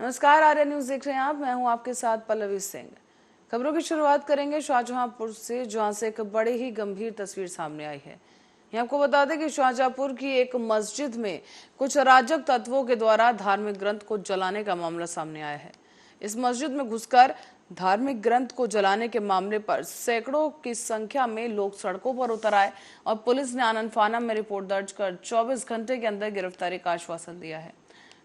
नमस्कार, आर्या न्यूज देख रहे हैं आप। मैं हूं आपके साथ पल्लवी सिंह। खबरों की शुरुआत करेंगे शाहजहांपुर से, जहां से एक बड़ी ही गंभीर तस्वीर सामने आई है। यहाँ आपको बता दें कि शाहजहांपुर की एक मस्जिद में कुछ अराजक तत्वों के द्वारा धार्मिक ग्रंथ को जलाने का मामला सामने आया है। इस मस्जिद में घुसकर धार्मिक ग्रंथ को जलाने के मामले पर सैकड़ों की संख्या में लोग सड़कों पर उतर आए और पुलिस ने आनन फानन में रिपोर्ट दर्ज कर 24 घंटे के अंदर गिरफ्तारी का आश्वासन दिया है।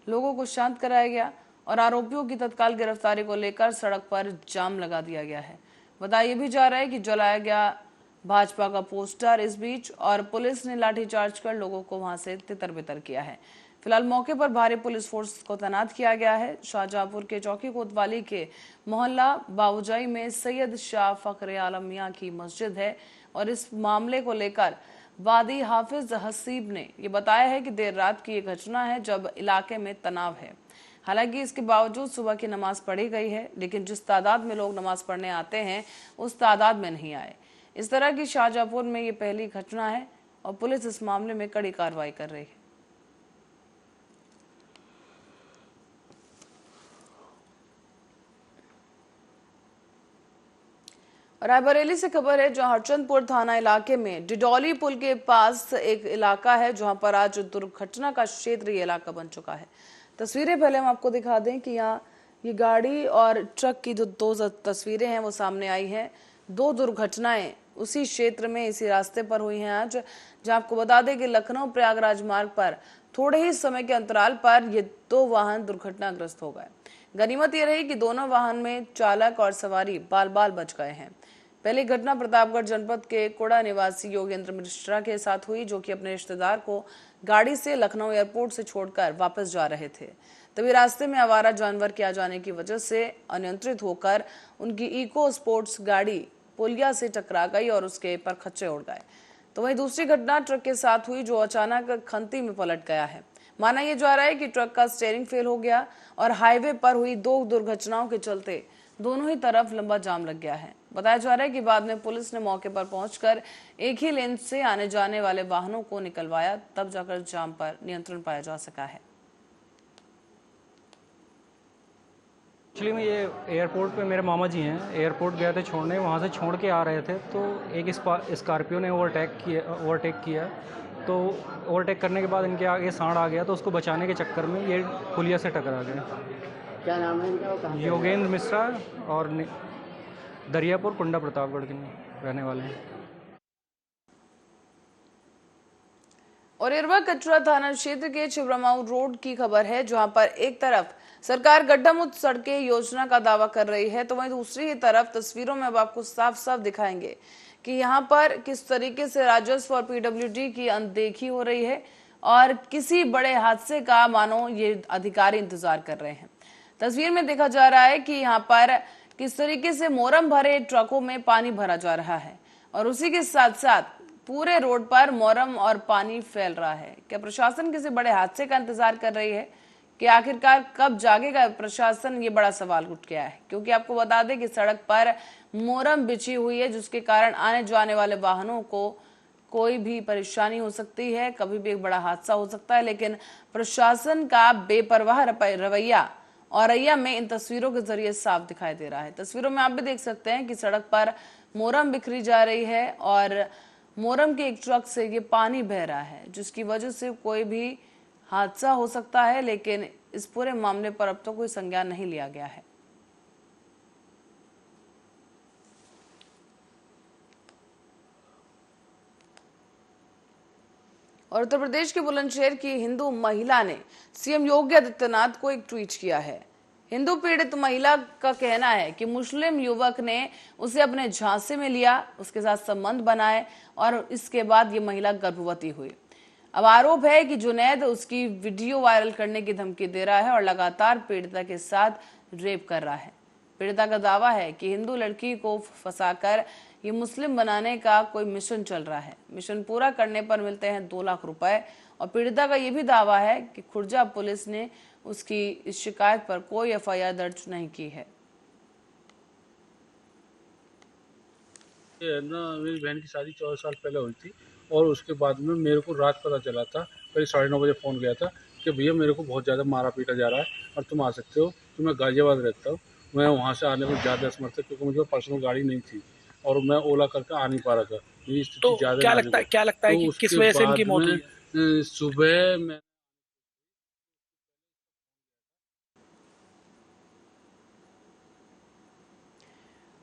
लोगों को शांत कराया गया और आरोपियों की तत्काल गिरफ्तारी को लेकर सड़क पर जाम लगा दिया गया है। बताया भी जा रहा है कि जलाया गया भाजपा का पोस्टर इस बीच, और पुलिस ने लाठीचार्ज कर लोगों को वहां से तितर बितर किया है। फिलहाल मौके पर भारी पुलिस फोर्स को तैनात किया गया है। शाहजहांपुर के चौकी कोतवाली के मोहल्ला बाबूजाई में सैयद शाह फखरे आलम मियां की मस्जिद है और इस मामले को लेकर वादी हाफिज हसीब ने ये बताया है कि देर रात की ये घटना है जब इलाके में तनाव है। हालांकि इसके बावजूद सुबह की नमाज पढ़ी गई है, लेकिन जिस तादाद में लोग नमाज पढ़ने आते हैं उस तादाद में नहीं आए। इस तरह की शाहजहांपुर में ये पहली घटना है और पुलिस इस मामले में कड़ी कार्रवाई कर रही है। रायबरेली से खबर है, जहां हरचंदपुर थाना इलाके में डिडौली पुल के पास एक इलाका है जहां पर आज दुर्घटना का क्षेत्र ये इलाका बन चुका है। तस्वीरें पहले हम आपको दिखा दें कि यहाँ ये गाड़ी और ट्रक की जो दो तस्वीरें हैं वो सामने आई हैं। दो दुर्घटनाएं उसी क्षेत्र में इसी रास्ते पर हुई हैं आज, जहां आपको बता दें कि लखनऊ प्रयागराज मार्ग पर थोड़े ही समय के अंतराल पर ये दो वाहन दुर्घटनाग्रस्त हो गए। गनीमत ये रही कि दोनों वाहन में चालक और सवारी बाल बाल बच गए हैं। पहली घटना प्रतापगढ़ जनपद के कोड़ा निवासी योगेंद्र मिश्रा के साथ हुई, जो कि अपने रिश्तेदार को गाड़ी से लखनऊ एयरपोर्ट से छोड़कर वापस जा रहे थे। तभी रास्ते में आवारा जानवर के आ जाने की वजह से अनियंत्रित होकर उनकी इको स्पोर्ट्स गाड़ी पुलिया से टकरा गई और उसके परखच्चे उड़ गए। तो वहीं दूसरी घटना ट्रक के साथ हुई, जो अचानक खंती में पलट गया है। माना यह जा रहा है कि ट्रक का स्टीयरिंग फेल हो गया और हाईवे पर हुई दो दुर्घटनाओं के चलते दोनों ही तरफ लंबा जाम लग गया है। बताया जा रहा है कि बाद में पुलिस ने मौके पर पहुंचकर एक ही लेन से आने जाने वाले वाहनों को निकलवाया, तब जाकर जाम पर नियंत्रण पाया जा सका है। एक्चुअली में ये एयरपोर्ट पे मेरे मामा जी हैं, एयरपोर्ट गए थे छोड़ने, वहाँ से छोड़ के आ रहे थे तो एक स्कॉर्पियो ने ओवरटेक किया। तो ओवरटेक करने के बाद इनके आगे सांड आ गया, तो उसको बचाने के चक्कर में ये पुलिया से टकरा गया। क्या नाम है इनका? योगेंद्र मिश्रा और दरियापुर कुंडा प्रतापगढ़ के रहने वाले हैं। और इरवा कचरा थाना क्षेत्र के छिबरामाऊ रोड की खबर है, जहां पर एक तरफ सरकार गड्ढा मुक्त सड़कें योजना का दावा कर रही है, तो वहीं दूसरी तरफ तस्वीरों में अब आपको साफ साफ दिखाएंगे कि यहां पर किस तरीके से राजस्व और पीडब्ल्यूडी की अनदेखी हो रही है और किसी बड़े हादसे का मानो ये अधिकारी इंतजार कर रहे हैं। तस्वीर में देखा जा रहा है कि यहाँ पर किस तरीके से मोरम भरे ट्रकों में पानी भरा जा रहा है और उसी के साथ साथ पूरे रोड पर मोरम और पानी फैल रहा है। क्या प्रशासन किसी बड़े हादसे का इंतजार कर रही है कि आखिरकार कब जागेगा प्रशासन? ये बड़ा सवाल उठ गया है, क्योंकि आपको बता दें कि सड़क पर मोरम बिछी हुई है, जिसके कारण आने जाने वाले वाहनों को कोई भी परेशानी हो सकती है, कभी भी एक बड़ा हादसा हो सकता है। लेकिन प्रशासन का बेपरवाह रवैया औरैया में इन तस्वीरों के जरिए साफ दिखाई दे रहा है। तस्वीरों में आप भी देख सकते हैं कि सड़क पर मोरम बिखरी जा रही है और मोरम के एक ट्रक से ये पानी बह रहा है, जिसकी वजह से कोई भी हादसा हो सकता है। लेकिन इस पूरे मामले पर अब तो कोई संज्ञान नहीं लिया गया है। और उत्तर प्रदेश के बुलंदशहर की हिंदू महिला ने सीएम योगी आदित्यनाथ को एक ट्वीट किया है। हिंदू पीड़ित महिला का कहना है कि मुस्लिम युवक ने उसे अपने झांसे में लिया, उसके साथ संबंध बनाए और इसके बाद ये महिला गर्भवती हुई। अब आरोप है कि जुनैद उसकी वीडियो वायरल करने की धमकी दे रहा है और लगातार पीड़िता के साथ रेप कर रहा है। पीड़िता का दावा है कि हिंदू लड़की को फंसाकर ये मुस्लिम बनाने का कोई मिशन चल रहा है। मिशन पूरा करने पर मिलते हैं 2 लाख रुपए। और पीड़िता का यह भी दावा है कि खुर्जा पुलिस ने उसकी इस शिकायत पर कोई एफआईआर दर्ज नहीं की है। ये ना, मेरी बहन की शादी 14 साल पहले हुई थी और उसके बाद में मेरे को रात पता चला था, करीब 9:30 बजे फ़ोन गया था कि भैया मेरे को बहुत ज़्यादा मारा पीटा जा रहा है और तुम आ सकते हो। तो मैं गाजियाबाद रहता हूँ, मैं वहाँ से आने में ज़्यादा असमर्थ था क्योंकि मुझे पर्सनल गाड़ी नहीं थी और मैं ओला करके आ नहीं पा रहा था, मेरी स्थिति तो ज़्यादा क्या नाजुक लगता है है। क्या लगता है तो कि किस उसके वजह से इनकी बाद मौत में हुई है? सुबह मैं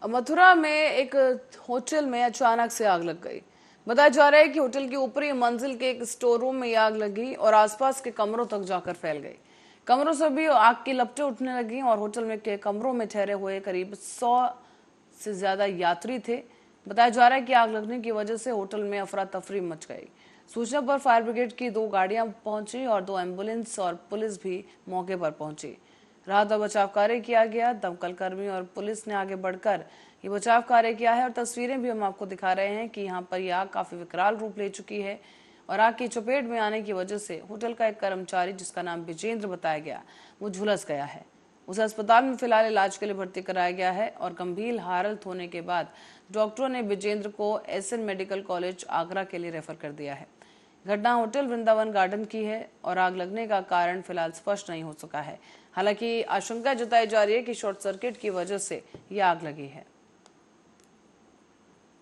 मथुरा में एक होटल में अचानक से आग लग गई। बताया जा रहा है कि होटल की ऊपरी मंजिल के एक स्टोर रूम में आग लगी और आसपास के कमरों तक जाकर फैल गई। कमरों से भी आग की लपटें उठने लगी और होटल में के कमरों में ठहरे हुए करीब 100 से ज्यादा यात्री थे। बताया जा रहा है कि आग लगने की वजह से होटल में अफरा तफरी मच गई। सूचना पर फायर ब्रिगेड की 2 गाड़ियां पहुंची और 2 एम्बुलेंस और पुलिस भी मौके पर पहुंची। राहत और बचाव कार्य किया गया। दमकल कर्मी और पुलिस ने आगे बढ़कर ये बचाव कार्य किया है और तस्वीरें भी हम आपको दिखा रहे हैं कि यहाँ पर यह आग काफी विकराल रूप ले चुकी है और आग की चपेट में आने की वजह से होटल का एक कर्मचारी जिसका नाम विजेंद्र बताया गया वो झुलस गया है। उसे अस्पताल में फिलहाल इलाज के लिए भर्ती कराया गया है और गंभीर हालत होने के बाद डॉक्टरों ने विजेंद्र को एसएन मेडिकल कॉलेज आगरा के लिए रेफर कर दिया है। घटना होटल वृंदावन गार्डन की है और आग लगने का कारण फिलहाल स्पष्ट नहीं हो सका है। हालांकि आशंका जताई जा रही है कि शॉर्ट सर्किट की वजह से यह आग लगी है।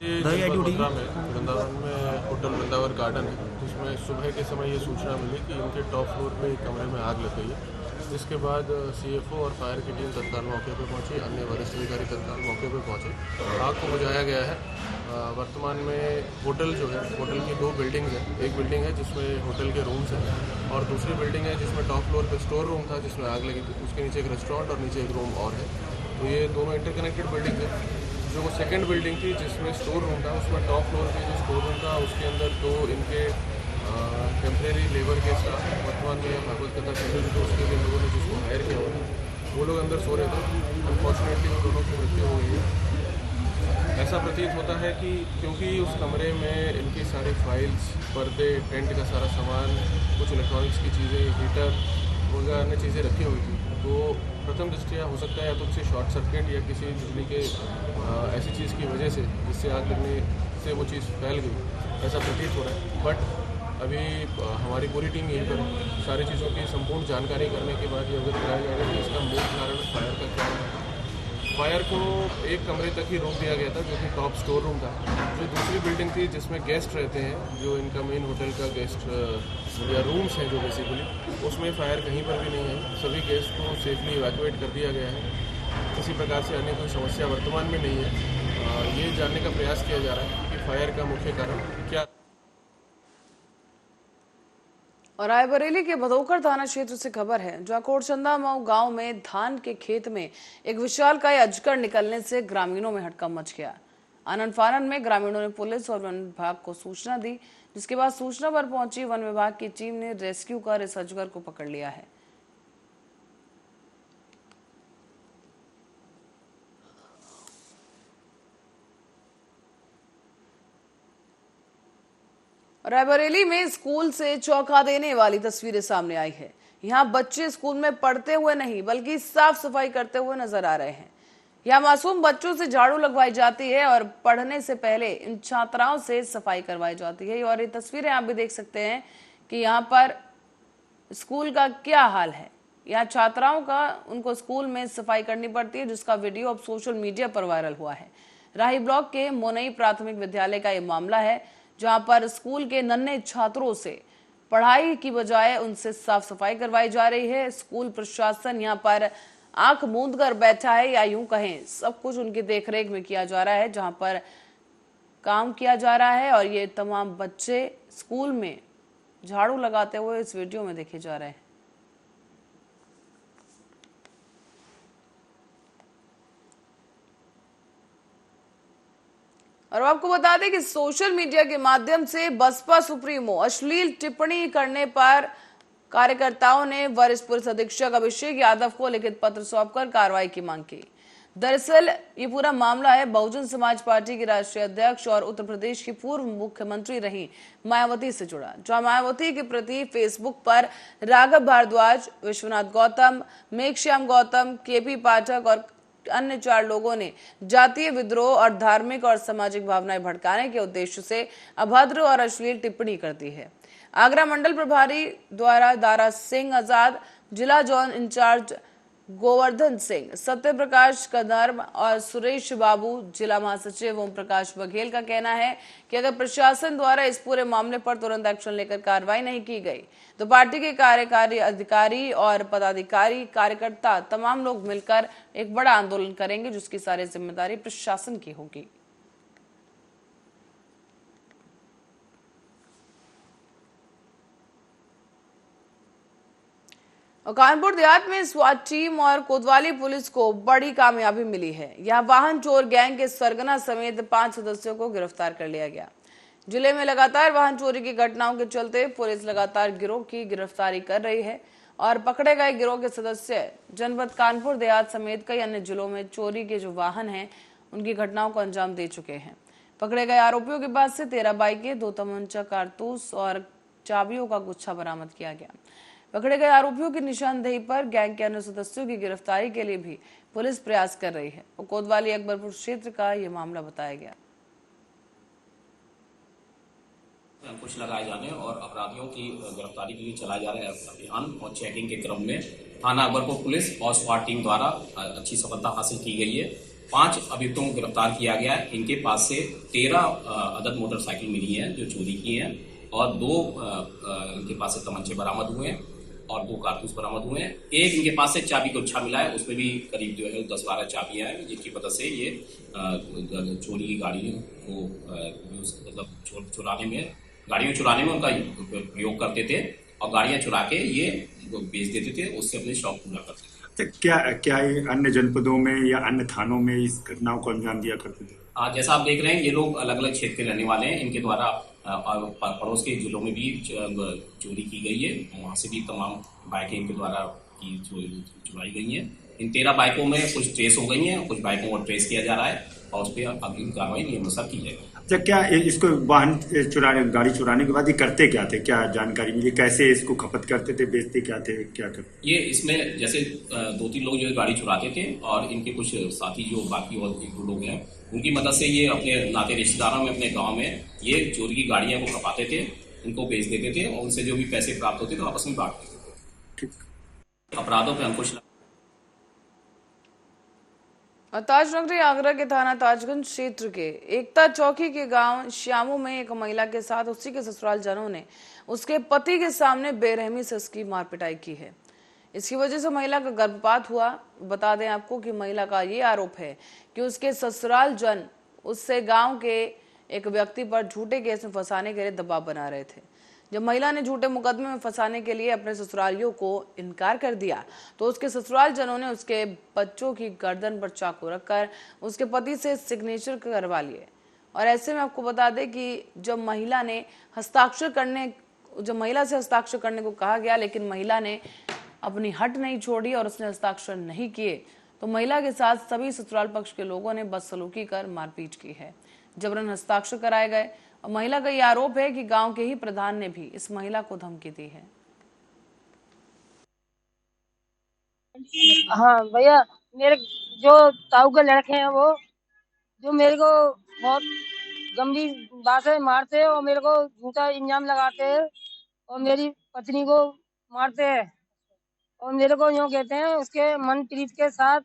मथुरा में वृंदावन में होटल वृंदावन गार्डन है, जिसमें सुबह के समय ये सूचना मिली कि इनके टॉप फ्लोर पे एक कमरे में आग लग गई है। जिसके बाद सीएफओ और फायर की टीम तत्काल मौके पर पहुंची, अन्य वरिष्ठ अधिकारी तत्काल मौके पर पहुंचे। आग को बुझाया गया है। वर्तमान में होटल जो है, होटल की 2 बिल्डिंग्स हैं। एक बिल्डिंग है जिसमें होटल के रूम्स हैं और दूसरी बिल्डिंग है जिसमें टॉप फ्लोर पे स्टोर रूम था जिसमें आग लगी थी। उसके नीचे एक रेस्टोरेंट और नीचे एक रूम और है। तो ये दोनों इंटरकनेक्टेड बिल्डिंग है। जो सेकंड बिल्डिंग थी जिसमें स्टोर रूम था, उसमें टॉप फ्लोर पे जो स्टोर रूम था उसके अंदर 2 इनके टेम्प्रेरी लेबर के स्टाफ वर्तमान में भागवत कथा चल रही थी, तो उसके लिए लोगों ने जिसको हायर किया हुआ था वो लोग अंदर सो रहे थे। अनफॉर्चुनेटली उन दोनों की मृत्यु हो गई है। ऐसा प्रतीत होता है कि क्योंकि उस कमरे में इनकी सारी फाइल्स, पर्दे, टेंट का सारा सामान, कुछ इलेक्ट्रॉनिक्स की चीज़ें, हीटर वगैरह अन्य चीज़ें रखी हुई थी, तो प्रथम दृष्टया हो सकता है या तो किसी शॉर्ट सर्किट या किसी बिजली के ऐसी चीज़ की वजह से जिससे आग लगने से वो चीज़ फैल गई, ऐसा प्रतीत हो रहा है। बट अभी हमारी पूरी टीम यहीं पर है। सारी चीज़ों की संपूर्ण जानकारी करने के बाद ये अवगत कराया जाएगा कि इसका मूल कारण फायर का क्या है। फायर को एक कमरे तक ही रोक दिया गया था जो कि टॉप स्टोर रूम था। जो दूसरी बिल्डिंग थी जिसमें गेस्ट रहते हैं, जो इनका मेन होटल का गेस्ट या रूम्स हैं जो बेसिकली, उसमें फायर कहीं पर भी नहीं है। सभी गेस्ट को सेफली इवैक्यूएट कर दिया गया है। किसी प्रकार से अन्य कोई समस्या वर्तमान में नहीं है। ये जानने का प्रयास किया जा रहा है कि फायर का मुख्य कारण क्या। और रायबरेली के भदोकर थाना क्षेत्र से खबर है, जहां कोटचंदा मऊ गांव में धान के खेत में एक विशालकाय अजगर निकलने से ग्रामीणों में हड़कंप मच गया। आनन फानन में ग्रामीणों ने पुलिस और वन विभाग को सूचना दी, जिसके बाद सूचना पर पहुंची वन विभाग की टीम ने रेस्क्यू कर इस अजगर को पकड़ लिया है। रायबरेली में स्कूल से चौंका देने वाली तस्वीरें सामने आई है। यहाँ बच्चे स्कूल में पढ़ते हुए नहीं बल्कि साफ सफाई करते हुए नजर आ रहे हैं। यहाँ मासूम बच्चों से झाड़ू लगवाई जाती है और पढ़ने से पहले इन छात्राओं से सफाई करवाई जाती है। और ये तस्वीरें आप भी देख सकते हैं कि यहाँ पर स्कूल का क्या हाल है। यहाँ छात्राओं का उनको स्कूल में सफाई करनी पड़ती है, जिसका वीडियो अब सोशल मीडिया पर वायरल हुआ है। राही ब्लॉक के मोनई प्राथमिक विद्यालय का ये मामला है, जहां पर स्कूल के नन्हे छात्रों से पढ़ाई की बजाय उनसे साफ सफाई करवाई जा रही है। स्कूल प्रशासन यहां पर आंख मूंद कर बैठा है, या यूं कहें सब कुछ उनकी देखरेख में किया जा रहा है, जहां पर काम किया जा रहा है। और ये तमाम बच्चे स्कूल में झाड़ू लगाते हुए इस वीडियो में देखे जा रहे हैं। और आपको बता दें कि सोशल मीडिया के माध्यम से बसपा सुप्रीमो अश्लील टिप्पणी करने पर कार्यकर्ताओं ने वरिष्ठ पुलिस अधीक्षक अभिषेक यादव को लिखित पत्र सौंपकर कार्रवाई की मांग की। दरअसल ये पूरा मामला है बहुजन समाज पार्टी की राष्ट्रीय अध्यक्ष और उत्तर प्रदेश की पूर्व मुख्यमंत्री रही मायावती से जुड़ा, जहां मायावती के प्रति फेसबुक पर राघव भारद्वाज, विश्वनाथ गौतम, मेघश्याम गौतम, केपी पाठक और अन्य 4 लोगों ने जातीय विद्रोह और धार्मिक और सामाजिक भावनाएं भड़काने के उद्देश्य से अभद्र और अश्लील टिप्पणी कर दी है। आगरा मंडल प्रभारी द्वारा दारा सिंह आजाद, जिला जोन इंचार्ज गोवर्धन सिंह, सत्य प्रकाश कदर्म और सुरेश बाबू, जिला महासचिव ओम प्रकाश बघेल का कहना है कि अगर प्रशासन द्वारा इस पूरे मामले पर तुरंत एक्शन लेकर कार्रवाई नहीं की गई तो पार्टी के कार्यकारी अधिकारी और पदाधिकारी, कार्यकर्ता तमाम लोग मिलकर एक बड़ा आंदोलन करेंगे, जिसकी सारी जिम्मेदारी प्रशासन की होगी। और कानपुर देहात में स्वाट टीम और कोतवाली पुलिस को बड़ी कामयाबी मिली है। यहां वाहन चोर गैंग के सरगना समेत 5 सदस्यों को गिरफ्तार कर लिया गया। जिले में लगातार वाहन चोरी की घटनाओं के चलते पुलिस लगातार गिरोह की गिरफ्तारी कर रही है और पकड़े गए गिरोह के सदस्य जनपद कानपुर देहात समेत कई अन्य जिलों में चोरी के जो वाहन हैं उनकी घटनाओं को अंजाम दे चुके हैं। पकड़े गए आरोपियों के पास से 13 बाइकें, 2 तमंचा, कारतूस और चाबियों का गुच्छा बरामद किया गया। पकड़े गए आरोपियों की निशानदेही पर गैंग के अन्य सदस्यों की गिरफ्तारी के लिए भी पुलिस प्रयास कर रही है। कोतवाली अकबरपुर क्षेत्र का ये मामला बताया गया। अंकुश लगाए जाने और अपराधियों की गिरफ्तारी के लिए चलाए जा रहे अभियान और चेकिंग के क्रम में थाना अकबरपुर पुलिस और स्वाट टीम द्वारा अच्छी सफलता हासिल की गई है। 5 अभियुक्तों को गिरफ्तार किया गया है। इनके पास से 13 अदद मोटरसाइकिल मिली है जो चोरी की हैं और 2 इनके पास से तमंचे बरामद हुए हैं और 2 कारतूस बरामद हुए हैं। एक इनके पास से चाबी गुच्छा मिला है, उसमें भी करीब जो है 10-12 चाबियां हैं, जिसकी मदद से ये चोरी की गाड़ियों को मतलब गाड़ियों चुराने में उनका प्रयोग करते थे और गाड़ियां चुरा के ये बेच देते थे, उससे अपने शौक पूरा करते थे। तो क्या ये अन्य जनपदों में या अन्य थानों में इस घटनाओं को अंजाम दिया करते थे? जैसा आप देख रहे हैं, ये लोग अलग अलग क्षेत्र के रहने वाले हैं। इनके द्वारा पड़ोस के जिलों में भी चोरी की गई है, वहाँ से भी तमाम बाइकें इनके द्वारा की चुराई गई हैं। इन 13 बाइकों में कुछ ट्रेस हो गई हैं, कुछ बाइकों को ट्रेस किया जा रहा है और उस पर अगली कार्रवाई नियमानुसार की जाएगी। अच्छा, क्या इसको वाहन गाड़ी चुराने के बाद ये करते क्या थे? क्या जानकारी मिली? कैसे इसको खपत करते थे, बेचते क्या थे, क्या करते? ये इसमें जैसे 2-3 लोग जो है गाड़ी चुराते थे और इनके कुछ साथी जो बाकी और 1-2 लोग हैं, उनकी मदद से ये अपने नाते रिश्तेदारों में, अपने गांव में ये चोरी की गाड़ियां को खपाते थे, उनको बेच देते थे और उनसे जो भी पैसे प्राप्त होते थे आपस में बांट देते थे। अपराधों पर अंकुश। ताजनगरी आगरा के थाना ताजगंज क्षेत्र के एकता चौकी के गांव श्यामू में एक महिला के साथ उसी के ससुराल जनों ने उसके पति के सामने बेरहमी से उसकी मार पिटाई की है। इसकी वजह से महिला का गर्भपात हुआ। बता दें आपको कि महिला का ये आरोप है कि उसके ससुराल जन उससे गांव के एक व्यक्ति पर झूठे केस में फंसाने के लिए दबाव बना रहे थे। जब महिला ने झूठे मुकदमे में फंसाने के लिए अपने ससुरालियों को इनकार कर दिया तो उसके ससुराल जनों ने उसके बच्चों की गर्दन पर चाकू रखकर उसके पति से सिग्नेचर करवा लिए। और ऐसे में आपको बता दें कि जब महिला से हस्ताक्षर करने को कहा गया, लेकिन महिला ने अपनी हट नहीं छोड़ी और उसने हस्ताक्षर नहीं किए तो महिला के साथ सभी ससुराल पक्ष के लोगों ने बदसलूकी कर मारपीट की है। जबरन हस्ताक्षर कराए गए और महिला का यह आरोप है कि गांव के ही प्रधान ने भी इस महिला को धमकी दी है। हाँ भैया, मेरे जो ताऊ के लड़के हैं वो जो मेरे को बहुत गंभीर भाषा में मारते हैं और मेरे को झूठा इल्जाम लगाते हैं और मेरी पत्नी को मारते हैं और मेरे को यूँ कहते हैं उसके मनप्रीत के साथ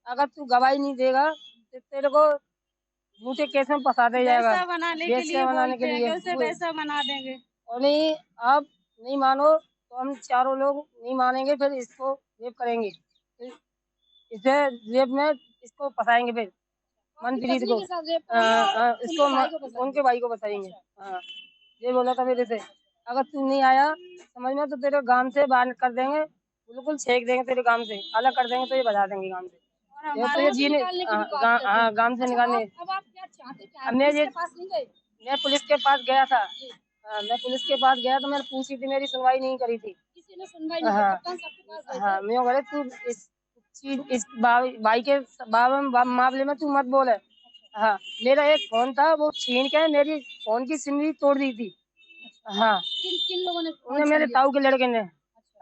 अगर तू गवाही नहीं देगा तो तेरे को झूठे केस में फंसा दे जाएगा। पैसा बनाने के लिए उसे पैसा बना देंगे और नहीं, आप नहीं मानो तो हम चारों लोग नहीं मानेंगे, फिर इसको रेप करेंगे, इसे रेप में इसको फंसाएंगे, फिर मनप्रीत को इसको उनके भाई को बताएंगे। हाँ, ये बोला था मेरे से, अगर तू नहीं आया समझ में तो तेरे गांव से बाहर कर देंगे, बिल्कुल छेक देंगे, तेरे गांव से अलग कर देंगे, तो ये बजा देंगे गांव से। तो ये जीने गांव से निकालने। मैं पुलिस के पास गया था। मैं पुलिस के पास गया तो मैंने पूछी थी, मेरी सुनवाई नहीं करी थी। हाँ, मैं बोले तू इस भाई के मामले में तू मत बोले। हाँ, मेरा एक फोन था वो छीन के मेरी फोन की सिम भी तोड़ दी थी। हाँ, किन लोगों ने? उन्हें मेरे ताऊ के लड़के ने।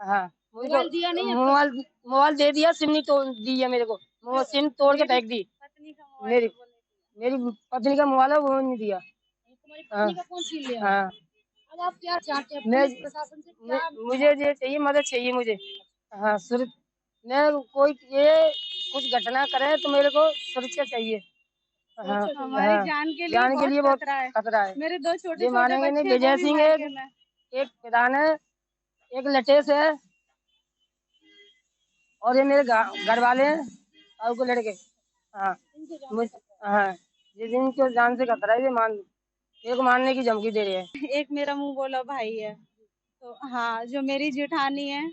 हाँ, मोबाइल दे दिया, सिम नहीं तोड़ दी है मेरे को, वो सिम तोड़ के फेंक दी। मेरी पत्नी का मोबाइल है वो नहीं दिया। तुम्हारी पत्नी का फोन छीन लिया। हाँ, अब आप क्या चाहते हैं मैं पुलिस प्रशासन से क्या मुझे ये चाहिए, मदद चाहिए मुझे। हाँ मैं कोई ये कुछ घटना करे तो मेरे को सुरक्षा चाहिए। हाँ हमारी हाँ, जान के लिए बहुत खतरा है। मेरे दो छोटे ये छोटे मानेंगे नहीं। बच्चे हैं, वो विजय भी सिंह मर है, गए मैं। एक प्रधान है, एक लटेश है, और ये मेरे घर वाले हैं और को लड़के। हाँ हाँ, ये जिनको जान से खतरा है, ये मेरे को मारने की धमकी दे रहे हैं। एक मेरा मुंह बोला भाई है, तो हाँ जो मेरी जेठानी है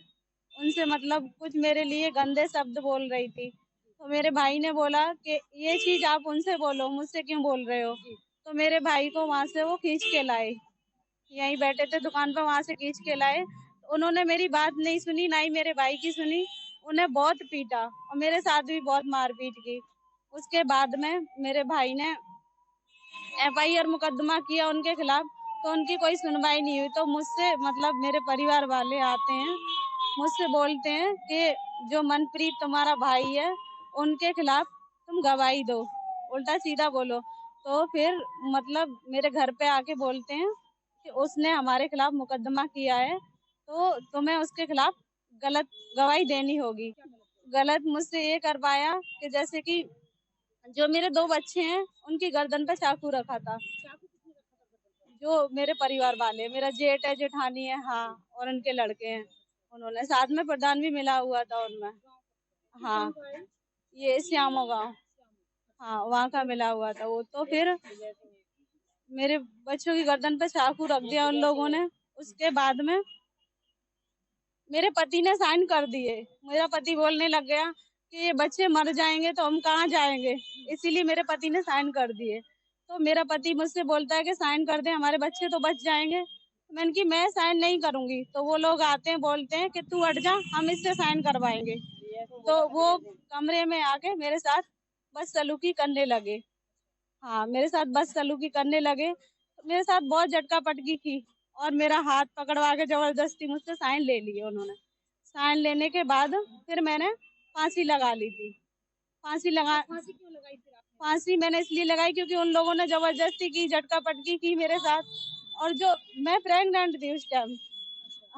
उनसे मतलब कुछ मेरे लिए गंदे शब्द बोल रही थी, तो मेरे भाई ने बोला कि ये चीज आप उनसे बोलो, मुझसे क्यों बोल रहे हो। तो मेरे भाई को वहां से वो खींच के लाए, यहीं बैठे थे दुकान पर, वहां से खींच के लाए। उन्होंने मेरी बात नहीं सुनी, ना ही मेरे भाई की सुनी। उन्हें बहुत पीटा और मेरे साथ भी बहुत मारपीट की। उसके बाद में मेरे भाई ने FIR मुकदमा किया उनके खिलाफ, तो उनकी कोई सुनवाई नहीं हुई। तो मुझसे मतलब मेरे परिवार वाले आते हैं, मुझसे बोलते हैं कि जो मनप्रीत तुम्हारा भाई है उनके खिलाफ तुम गवाही दो, उल्टा सीधा बोलो। तो फिर मतलब मेरे घर पे आके बोलते हैं कि उसने हमारे खिलाफ मुकदमा किया है, तो तुम्हें उसके खिलाफ गलत गवाही देनी होगी। गलत मुझसे ये करवाया कि जैसे कि जो मेरे दो बच्चे हैं उनकी गर्दन पे चाकू रखा था, जो मेरे परिवार वाले, मेरा जेठ है, जेठानी है, हाँ, और उनके लड़के हैं। उन्होंने साथ में प्रधान भी मिला हुआ था उनमें। हाँ, ये श्यामो गाँव, हाँ, वहाँ का मिला हुआ था वो। तो फिर मेरे बच्चों की गर्दन पे चाकू रख दिया उन लोगों ने। उसके बाद में मेरे पति ने साइन कर दिए। मेरा पति बोलने लग गया कि ये बच्चे मर जाएंगे तो हम कहाँ जाएंगे, इसीलिए मेरे पति ने साइन कर दिए। तो मेरा पति मुझसे बोलता है कि साइन कर दे, हमारे बच्चे तो बच जाएंगे। मैंने कि मैं साइन नहीं करूंगी। तो वो लोग आते हैं, बोलते हैं कि तू हट जा, हम इससे साइन करवाएंगे। तो वो कमरे में आके मेरे साथ बदसलूकी करने लगे। हाँ, मेरे साथ बदसलूकी करने लगे। मेरे साथ बहुत झटका पटकी की और मेरा हाथ पकड़वा के जबरदस्ती मुझसे साइन ले लिए उन्होंने। साइन लेने के बाद फिर मैंने फांसी लगा ली थी। फांसी क्यों लगाई फिर आपने? फांसी मैंने इसलिए लगाई क्योंकि उन लोगों ने जबरदस्ती की, झटका पटकी की मेरे साथ, और जो मैं प्रेग्नेंट थी उस टाइम।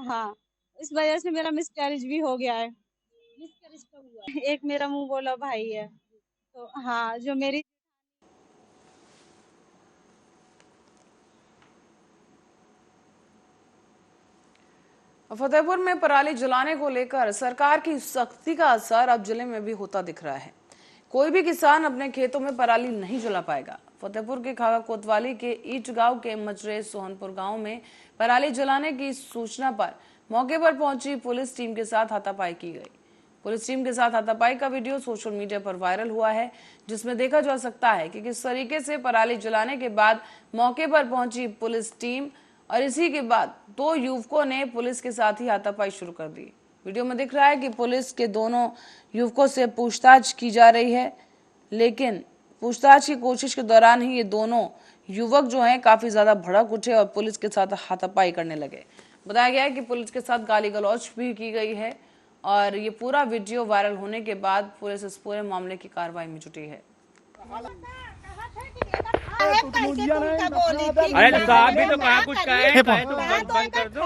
हाँ, इस वजह से मेरा मिसकैरेज भी हो गया है। मिसकैरेज कब हुआ? एक मेरा मुंह बोला भाई है, तो हाँ, जो मेरी फतेहपुर में पराली जलाने को लेकर सरकार की सख्ती का असर अब जिले में भी होता दिख रहा है। कोई भी किसान अपने खेतों में पराली नहीं जला पाएगा। फतेहपुर के खागा कोतवाली के ईट गांव के मजरे सोहनपुर गांव में पराली जलाने की सूचना पर मौके पर पहुंची पुलिस टीम के साथ हाथापाई की गई। पुलिस टीम के साथ हाथापाई का वीडियो सोशल मीडिया पर वायरल हुआ है, जिसमें देखा जा सकता है कि किस तरीके से पराली जलाने के बाद मौके पर पहुंची पुलिस टीम और इसी के बाद दो युवकों ने पुलिस के साथ ही हाथापाई शुरू कर दी। वीडियो में दिख रहा है कि पुलिस के दोनों युवकों से पूछताछ की जा रही है, लेकिन पूछताछ की कोशिश के दौरान ही ये दोनों युवक जो हैं काफी ज्यादा भड़क उठे और पुलिस के साथ हाथापाई करने लगे। बताया गया है कि पुलिस के साथ गाली गलौज भी की गई है और ये पूरा वीडियो वायरल होने के बाद पुलिस इस पूरे मामले की कार्रवाई में जुटी है। अरे तो आप भी तो कहा कुछ कहे तो बंद कर दो।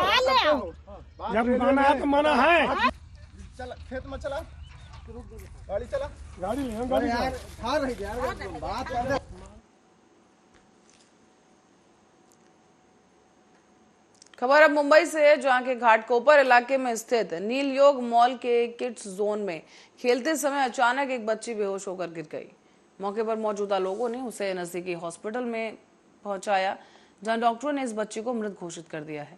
जब माना है तो माना है। चल खेत में चला, गाड़ी चला, गाड़ी यार खा रही यार बात कर। खबर अब मुंबई से है, जहां के घाटकोपर इलाके में स्थित नीलयोग मॉल के किड्स जोन में खेलते समय अचानक एक बच्ची बेहोश होकर गिर गई। मौके पर मौजूदा लोगों ने उसे नजदीकी हॉस्पिटल में पहुंचाया, जहां डॉक्टरों ने इस बच्ची को मृत घोषित कर दिया है।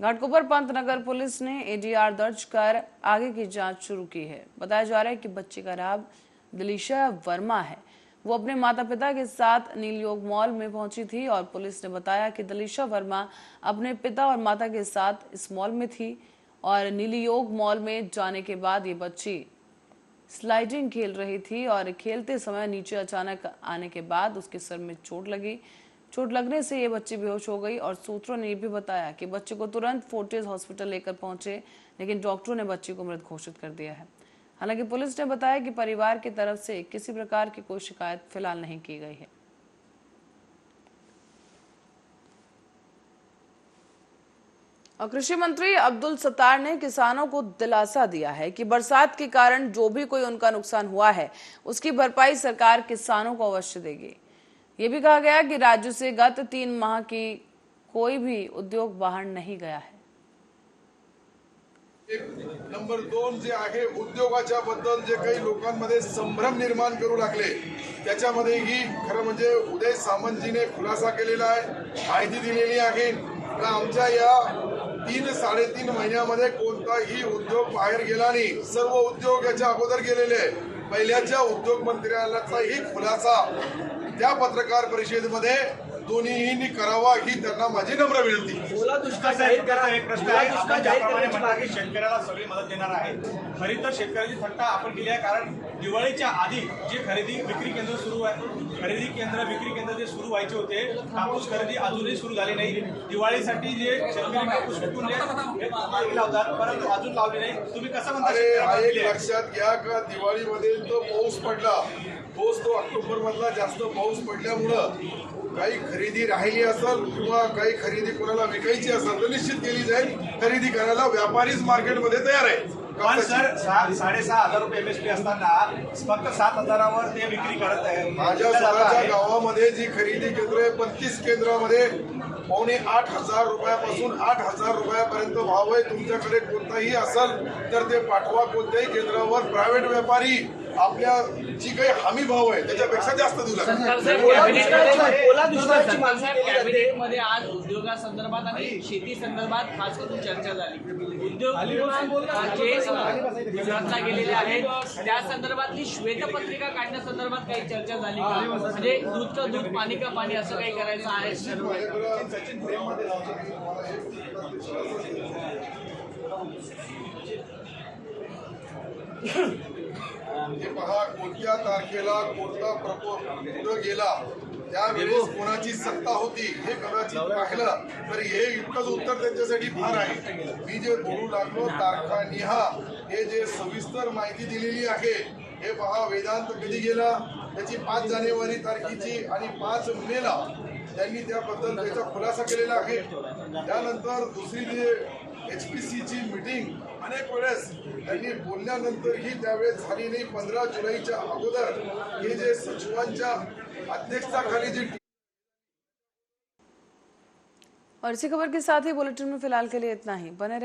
घाटकोपर पंतनगर पुलिस ने ADR दर्ज कर आगे की जांच शुरू की है। बताया जा रहा है कि बच्ची का नाम दिलीशा वर्मा है। वो अपने माता पिता के साथ नीलयोग मॉल में पहुंची थी और पुलिस ने बताया कि दिलीशा वर्मा अपने पिता और माता के साथ इस मॉल में थी और नीलयोग मॉल में जाने के बाद ये बच्ची स्लाइडिंग खेल रही थी और खेलते समय नीचे अचानक आने के बाद उसके सर में चोट लगी। चोट लगने से ये बच्ची बेहोश हो गई और सूत्रों ने ये भी बताया कि बच्चे को तुरंत फोर्टिस हॉस्पिटल लेकर पहुंचे, लेकिन डॉक्टरों ने बच्ची को मृत घोषित कर दिया है। हालांकि पुलिस ने बताया कि परिवार की तरफ से किसी प्रकार की कोई शिकायत फिलहाल नहीं की गई है। और कृषि मंत्री अब्दुल सत्तार ने किसानों को दिलासा दिया है कि बरसात के कारण जो भी कोई उनका नुकसान हुआ है उसकी भरपाई सरकार किसानों को अवश्य देगी। ये भी कहा गया कि राज्य से गत 3 माह की कोई भी उद्योग बाहर नहीं गया है। नंबर 2 जे आहे उद्योगाच्या बद्दल जे काही लोकांमध्ये संभ्रम निर्माण करू लागले त्याच्यामध्येही खरं म्हणजे उदय सामंतजीने खुलासा केलेला आहे, माहिती दिलेली आहे की आमच्या या 3-3.5 महिन्यामध्ये कोणताही उद्योग बाहेर गेला नाही, सर्व उद्योग याच्या अगोदर गेलेले आहे। पहिल्याच्या उद्योग मंत्र्याचाही खुलासा त्या पत्रकार परिषदेमध्ये दोन्हींनी करावा ही त्यांना माझी नम्र विनंती। ओला दुष्काळ जाहीर करा एक प्रश्न आहे, आपण ज्याप्रमाणे म्हणाले शेतकऱ्याला सगळी मदत देणार आहे, खरी तर शेतकऱ्याची थट्टा आपण केली आहे, कारण दिवाळीच्या आधी जे खरेदी विक्री केंद्र सुरू आहे, खरेदी केंद्र विक्री केंद्र जे सुरू व्हायचे होते, कापूस खरेदी अजूनही सुरू झाली नाही। दिवाळीसाठी जे शेतकरी कापूस विकून मार्गी लावतात परंतु अजून लावले नाही, तुम्ही कसं म्हणता? एक लक्षात घ्या का दिवाळीमध्ये तो पाऊस पडला, तो ऑक्टोबर मधला जास्त पाऊस पडल्यामुळं काही खरेदी राहिली असेल किंवा काही खरेदी कोणाला विकायची असेल तर निश्चित केली जाईल। खरेदी करायला व्यापारीच मार्केटमध्ये तयार आहे। पण सर 6,500 रुपये MSP असताना फक्त 7,000वर ते विक्री करत आहे। माझ्या स्वतःच्या गावामध्ये जी खरेदी केंद्र आहे 32 केंद्रामध्ये 7,500 रुपयापासून 8,000 रुपयापर्यंत भाव आहे। तुमच्याकडे कोणताही असेल तर ते पाठवा। कोणत्याही केंद्रावर प्रायव्हेट व्यापारी आपल्या जी काही हमी भाव आहे त्याच्यापेक्षा जास्त देऊ लागतात। कॅबिनेटमध्ये आज उद्योगासंदर्भात आणि शेती संदर्भात खास करून चर्चा झाली। उद्योग जे गुजरातला गेलेले आहेत त्या संदर्भातली श्वेतपत्रिका काढण्यासंदर्भात काही चर्चा झाली का? म्हणजे दूध का दूध पाणी का पाणी असं काही करायचं आहे? हे पहा कोणत्या तारखेला कोणता प्रपोज गेला त्यावेळेस कोणाची सत्ता होती हे कदाचित पाहिलं तर हे इतकंच उत्तर त्यांच्यासाठी फार आहे। मी जे बोलू लागलो तारखानिहा हे जे सविस्तर माहिती दिलेली आहे हे पहा। वेदांत कधी गेला त्याची 5 जानेवारी तारखेची आणि 5 मेला त्यांनी त्याबद्दल त्याचा खुलासा केलेला आहे। त्यानंतर दुसरी जे HPCची मीटिंग अनेक वेळेस त्यांनी बोलल्यानंतरही त्यावेळेस झाली नाही। 15 जुलैच्या अगोदर हे जे सचिवांच्या अध्यक्षताखाली जी। और इसी खबर के साथ ही बुलेटिन में फिलहाल के लिए इतना ही। बने रहे।